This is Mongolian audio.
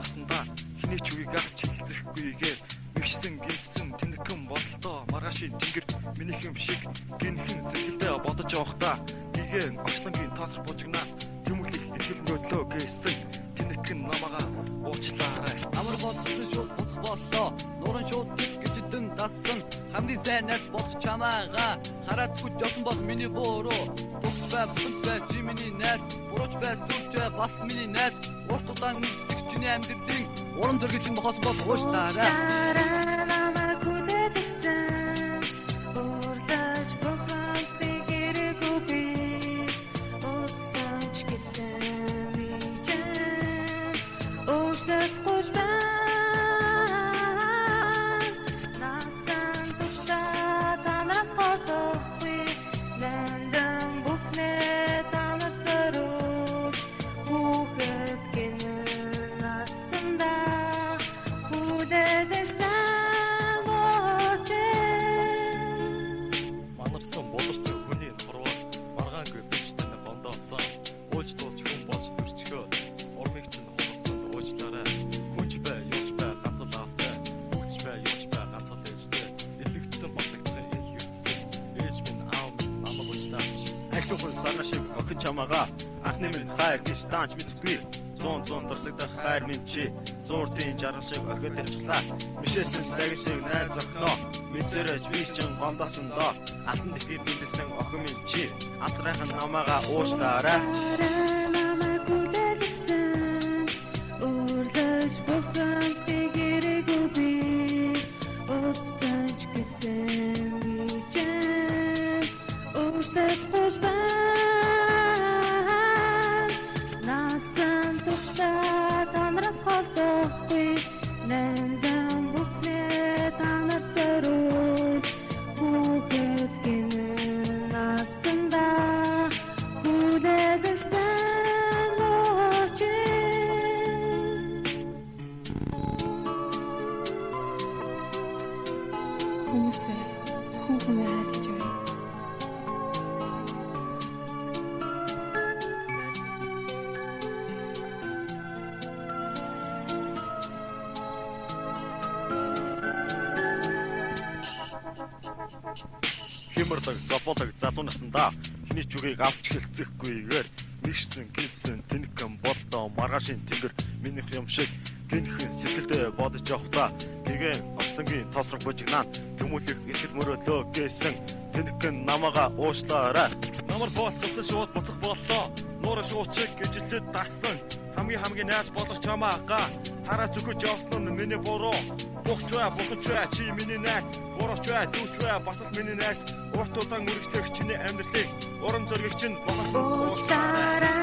наснда хиний ч үгийг авч хэлцэхгүйгээр мэгсэн гинсэн тэнэгхэн бололтоо маргаашийн тэнгэр минийх юм шиг гинхэн сэтгэлдээ бодож явахдаа гигэн очлонгийн тоосор бужигнаа тэмүүлэх итгэл мөрөдлөө гэсэн тэнэгхэн намагаа уучлаарай. Амар болсон шууд буцах боллоо. Нуран шууд гэжидэн дассан. Хамгийн сайн найз болох чамаагаа хараад хүч явсан бол миний буруу. Бусбай бусбай чи миний найз. Бурууч бай зүгчээ бас миний найз. Урт удаан үздэг чиний амьдралын уран зөргий чинь бохоос бол уучлаарай. Чамаага анхны минь хайр гэж таанч мэдгүй 100 дурсагдах хайр минь чи зууртын жаргал шиг орхиод ирчлээ мишээсэн цаг шиг найз охиноо мэдэрэж би чин гомдосон доо алтан дэхийг бэлдсэн охин минь чи антрайхан намаага уучлаарай. Хэмэрдэг зополог залуу наснда хиний ч үгийг авч хэлцэхгүйгээр мэгсэн гинсэн тэнэгхэн боллоо маргаашийн тэнгэр минийх юм шиг гинхэн сэтгэлдээ бодож явахдаа гигэн ослонгийн тоосрог бужигнаа тэмүүлэх итгэл мөрөдлөө гэсэн тэнэгхэн намаага уучлаарай. Намар болсон шууд буцах боллоо. Нуурын шуучиг гэжлэд дассан. Хамгийн найз болох чамаага хараа зүгэж явсан нь миний буруу. Бухчваа чи миний найз. Буруучваа дүүчваа бас л миний найз. Урт удаан үргэлжлэх чиний амьдралыг уран зөргий чинь болох уучлаарай.